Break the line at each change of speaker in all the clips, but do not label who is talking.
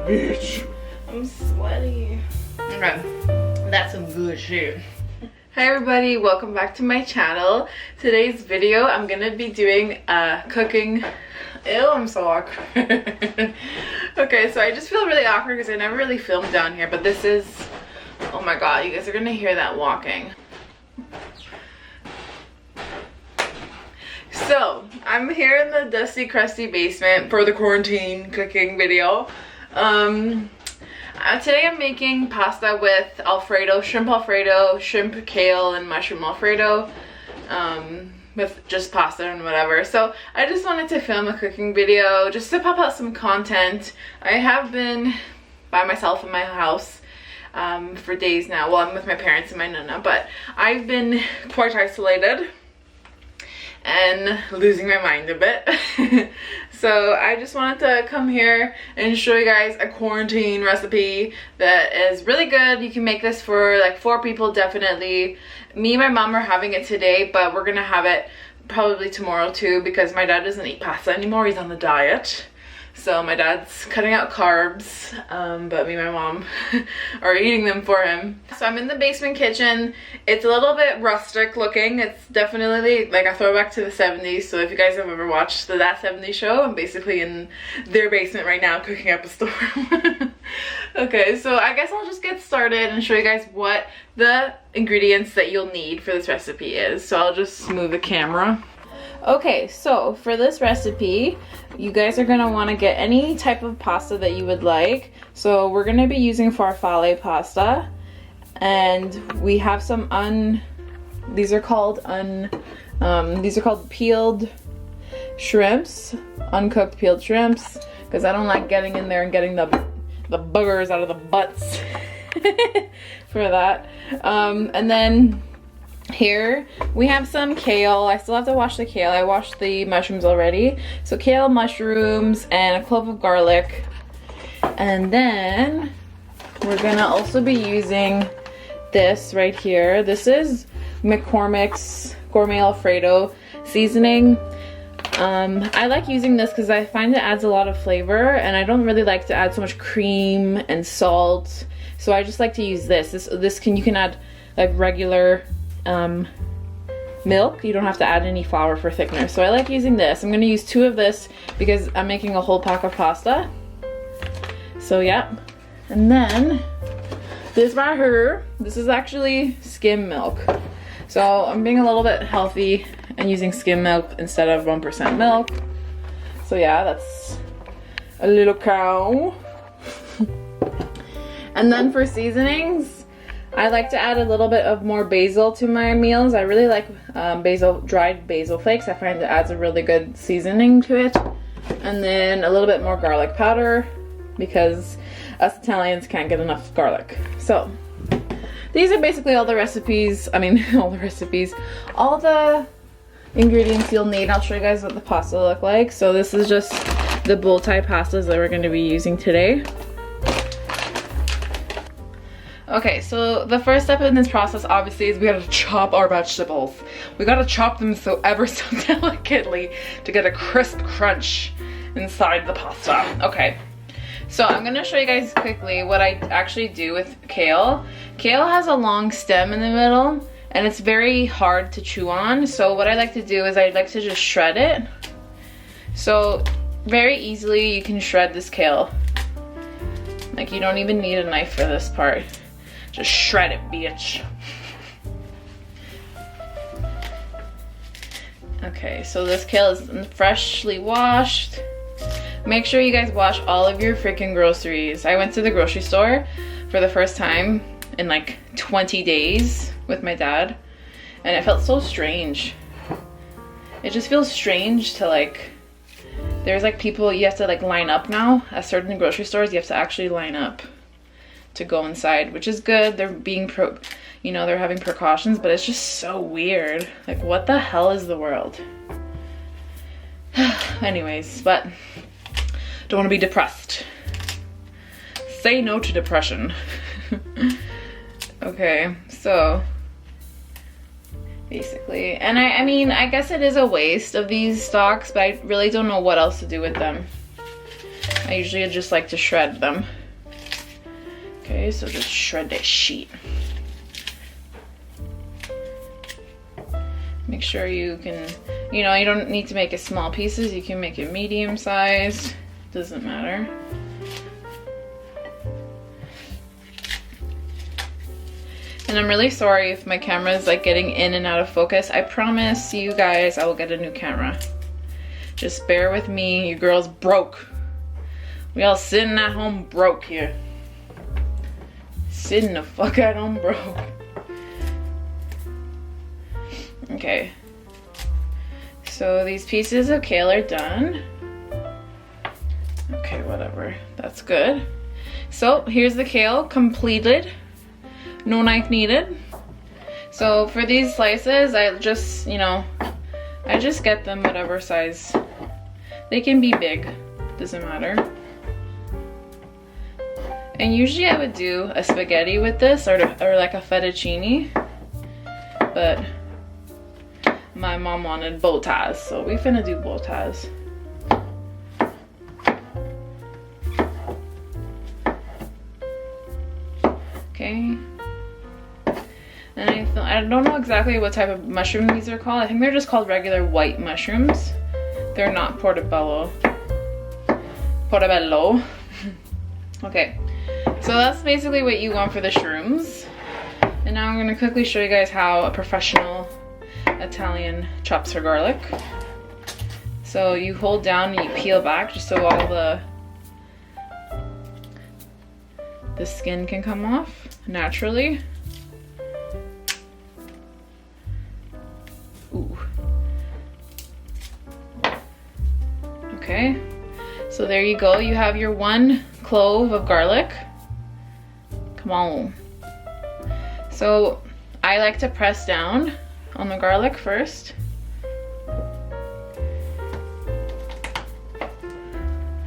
beach. I'm sweaty. Okay, that's some good shit. Hi everybody, welcome back to my channel. Today's video, I'm gonna be doing cooking. Ew, I'm so awkward. Okay, so I just feel really awkward because I never really filmed down here, but this is, oh my god, you guys are gonna hear that walking. So, I'm here in the dusty, crusty basement for the quarantine cooking video. Today I'm making pasta with Alfredo, shrimp kale, and mushroom Alfredo. With just pasta and whatever. So I just wanted to film a cooking video just to pop out some content. I have been by myself in my house for days now. Well, I'm with my parents and my nana, but I've been quite isolated and losing my mind a bit. So I just wanted to come here and show you guys a quarantine recipe that is really good. You can make this for like 4 people definitely. Me and my mom are having it today, but we're gonna have it probably tomorrow too because my dad doesn't eat pasta anymore. He's on the diet. So my dad's cutting out carbs, but me and my mom are eating them for him. So I'm in the basement kitchen. It's a little bit rustic looking. It's definitely like a throwback to the 70s. So if you guys have ever watched the That 70s Show, I'm basically in their basement right now cooking up a storm. Okay, so I guess I'll just get started and show you guys what the ingredients that you'll need for this recipe is. So I'll just move the camera. Okay, so for this recipe, you guys are gonna wanna get any type of pasta that you would like. So we're gonna be using farfalle pasta, and we have some these are called peeled shrimps, uncooked peeled shrimps, because I don't like getting in there and getting the boogers out of the butts for that. And then here we have some kale. I still have to wash the kale. I washed the mushrooms already. So kale, mushrooms, and a clove of garlic. And then we're gonna also be using this right here. This is McCormick's Gourmet Alfredo seasoning. I like using this because I find it adds a lot of flavor, and I don't really like to add so much cream and salt. So I just like to use this. You can add like regular milk. You don't have to add any flour for thickener. So I like using this. I'm gonna use 2 of this because I'm making a whole pack of pasta. So yeah. And then this right here, this is actually skim milk. So I'm being a little bit healthy and using skim milk instead of 1% milk. So yeah, that's a little cow. And then for seasonings, I like to add a little bit of more basil to my meals. I really like dried basil flakes. I find it adds a really good seasoning to it. And then a little bit more garlic powder because us Italians can't get enough garlic. So these are basically all the recipes. I mean, all the ingredients you'll need. I'll show you guys what the pasta look like. So this is just the bowl tie pastas that we're going to be using today. Okay, so the first step in this process obviously is we gotta chop our vegetables. We gotta chop them ever so delicately to get a crisp crunch inside the pasta. Okay, so I'm gonna show you guys quickly what I actually do with kale. Kale has a long stem in the middle and it's very hard to chew on. So what I like to do is I like to just shred it. So very easily you can shred this kale. Like you don't even need a knife for this part. Just shred it, bitch. Okay, so this kale is freshly washed. Make sure you guys wash all of your freaking groceries. I went to the grocery store for the first time in like 20 days with my dad, and it felt so strange. It just feels strange to like, there's like people, you have to like line up now. At certain grocery stores, you have to actually line up to go inside, which is good. They're being they're having precautions, but it's just so weird. Like, what the hell is the world? Anyways, but don't want to be depressed. Say no to depression. Okay, so basically, and I mean, I guess it is a waste of these stalks, but I really don't know what else to do with them. I I usually just like to shred them. Okay, so just shred that sheet. Make sure you can, you know, you don't need to make it small pieces. You can make it medium sized. Doesn't matter. And I'm really sorry if my camera is like getting in and out of focus. I promise you guys I will get a new camera. Just bear with me. You girls broke. We all sitting at home broke here. Sitting the fuck at home broke. Okay. So these pieces of kale are done. Okay, whatever. That's good. So here's the kale completed. No knife needed. So for these slices, I just, you know, I just get them whatever size. They can be big, doesn't matter. And usually I would do a spaghetti with this or like a fettuccine, but my mom wanted bow ties, so we finna do bow ties. Okay. And I don't know exactly what type of mushroom these are called. I think they're just called regular white mushrooms. They're not portobello. Portobello. Okay, so that's basically what you want for the shrooms. And now I'm gonna quickly show you guys how a professional Italian chops her garlic. So you hold down and you peel back just so all the skin can come off naturally. Ooh. Okay, so there you go. You have your 1 clove of garlic. Come on. So I like to press down on the garlic first.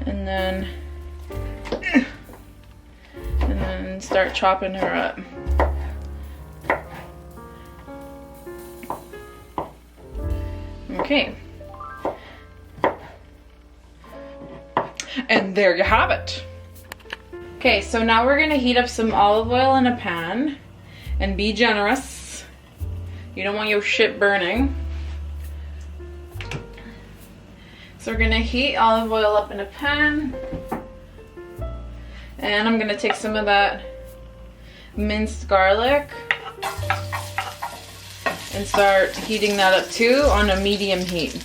And then start chopping her up. Okay. And there you have it. Okay, so now we're gonna heat up some olive oil in a pan and be generous. You don't want your shit burning. So we're gonna heat olive oil up in a pan. And I'm gonna take some of that minced garlic and start heating that up too on a medium heat.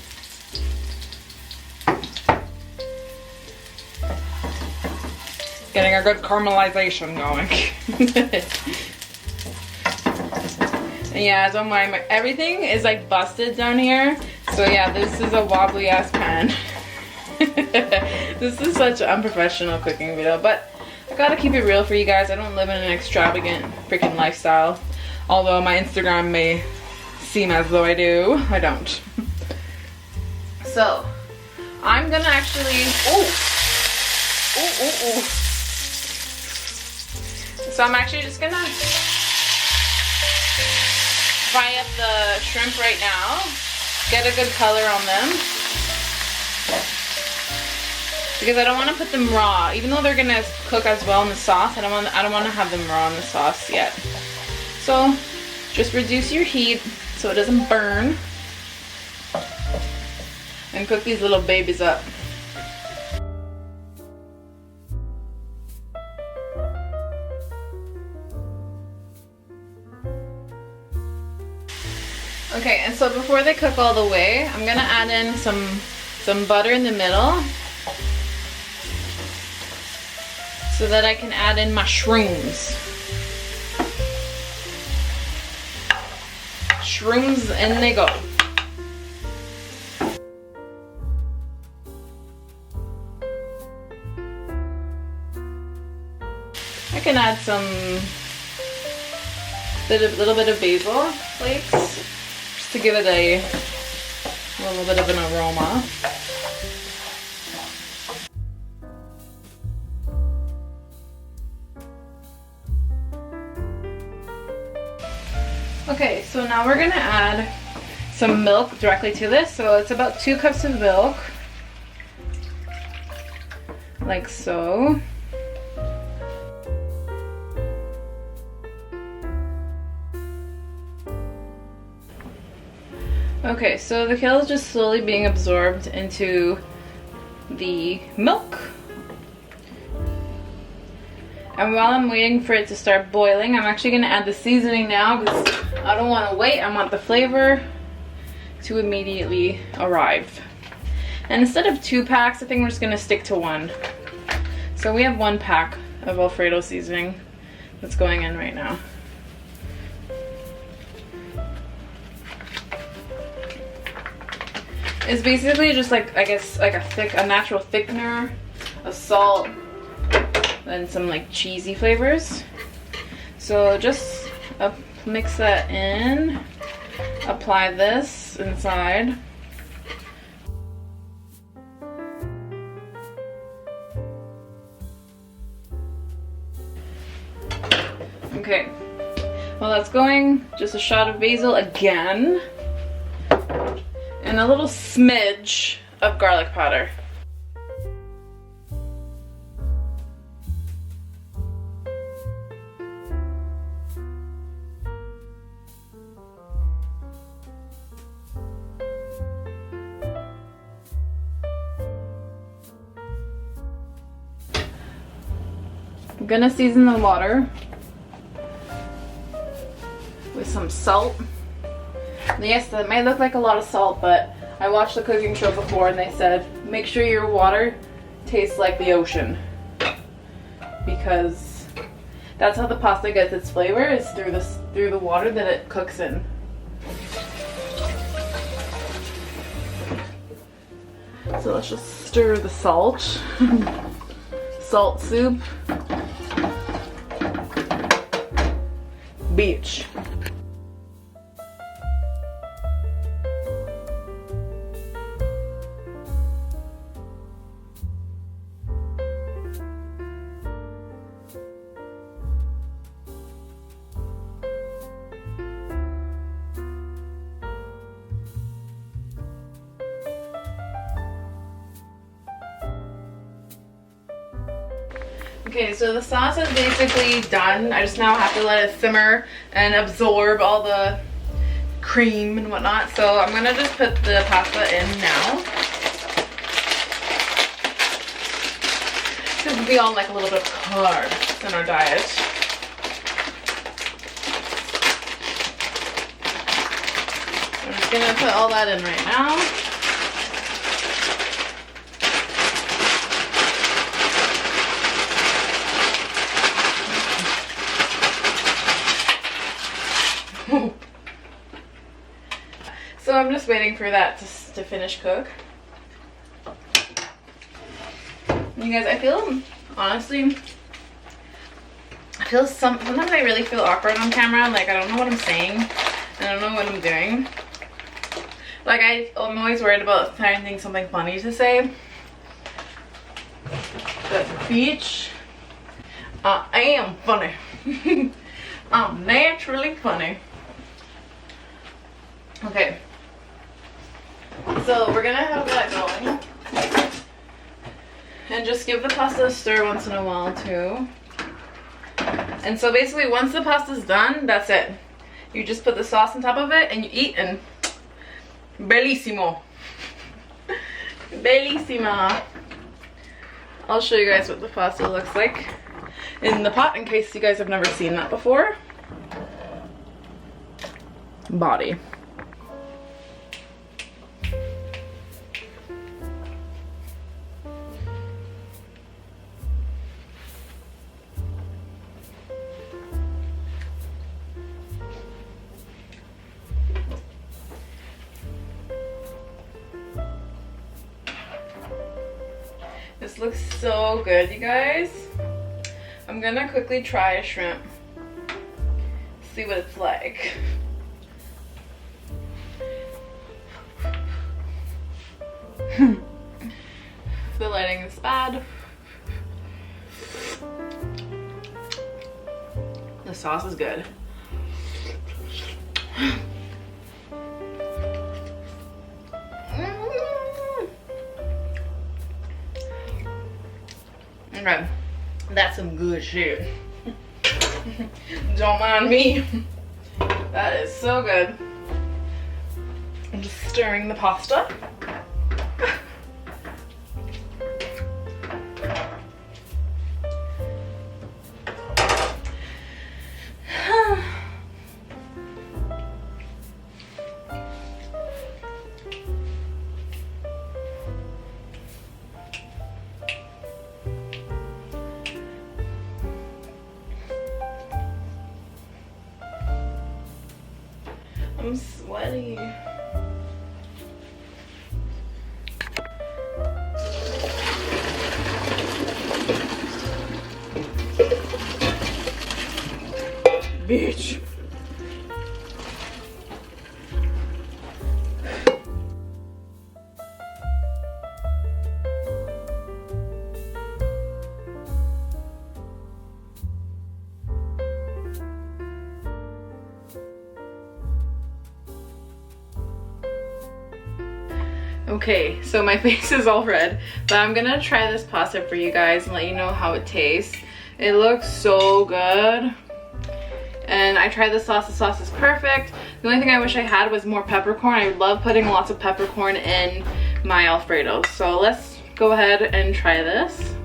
Getting a good caramelization going. And yeah, don't mind, everything is like busted down here. So yeah, this is a wobbly ass pan. This is such an unprofessional cooking video, but I gotta keep it real for you guys. I don't live in an extravagant freaking lifestyle. Although my Instagram may seem as though I do, I don't. So, I'm gonna actually, So I'm actually just gonna fry up the shrimp right now. Get a good color on them. Because I don't want to put them raw. Even though they're gonna cook as well in the sauce, I don't want to have them raw in the sauce yet. So just reduce your heat so it doesn't burn. And cook these little babies up. Okay, and so before they cook all the way, I'm gonna add in some butter in the middle so that I can add in my shrooms. Shrooms, in they go. I can add some little bit of basil flakes just to give it a little bit of an aroma. Okay, so now we're gonna add some milk directly to this. So it's about 2 cups of milk. like so. Okay, so the kale is just slowly being absorbed into the milk. And while I'm waiting for it to start boiling, I'm actually gonna add the seasoning now because I don't wanna wait. I want the flavor to immediately arrive. And instead of 2 packs, I think we're just gonna stick to 1. So we have 1 pack of Alfredo seasoning that's going in right now. It's basically just like, I guess, like a natural thickener of salt and some like cheesy flavors. So just mix that in, apply this inside. Okay, well that's going, just a shot of basil again. And a little smidge of garlic powder. I'm gonna season the water with some salt. Yes, that might look like a lot of salt, but I watched the cooking show before and they said make sure your water tastes like the ocean, because that's how the pasta gets its flavor, is through the water that it cooks in. So let's just stir the salt. Salt soup. Beach. Okay, so the sauce is basically done. I just now have to let it simmer and absorb all the cream and whatnot. So I'm gonna just put the pasta in now. Because we all like a little bit of carbs in our diet. I'm just gonna put all that in right now. So I'm just waiting for that to finish cook. You guys, I feel, honestly, sometimes I really feel awkward on camera. Like, I don't know what I'm saying. I don't know what I'm doing. Like, I'm always worried about finding something funny to say. But beach, I am funny. I'm naturally funny. Okay. So we're gonna have that going. And just give the pasta a stir once in a while too. And so basically once the pasta's done, that's it. You just put the sauce on top of it and you eat, and bellissimo. Bellissima. I'll show you guys what the pasta looks like in the pot in case you guys have never seen that before. Body. This looks so good, you guys. I'm gonna quickly try a shrimp. See what it's like. The lighting is bad. The sauce is good. Okay, that's some good shit. Don't mind me. That is so good. I'm just stirring the pasta. I'm sweaty. Bitch. Okay, so my face is all red, but I'm gonna try this pasta for you guys and let you know how it tastes. It looks so good. And I tried the sauce is perfect. The only thing I wish I had was more peppercorn. I love putting lots of peppercorn in my Alfredo. So let's go ahead and try this.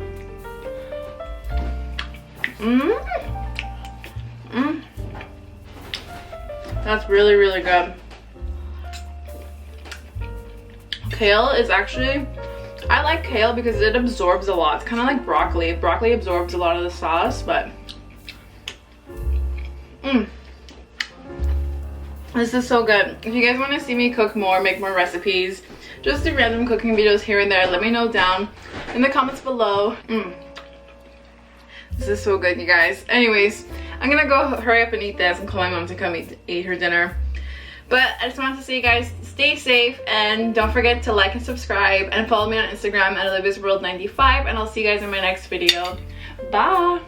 That's really, really good. Kale is actually, I like kale because it absorbs a lot. It's kind of like broccoli. Broccoli absorbs a lot of the sauce, but this is so good. If you guys want to see me cook more, make more recipes, just do random cooking videos here and there, let me know down in the comments below. This is so good, you guys. Anyways, I'm gonna go hurry up and eat this and call my mom to come eat her dinner. But I just wanted to say, you guys, stay safe and don't forget to like and subscribe and follow me on Instagram at OLIVIASWORLD95, and I'll see you guys in my next video. Bye!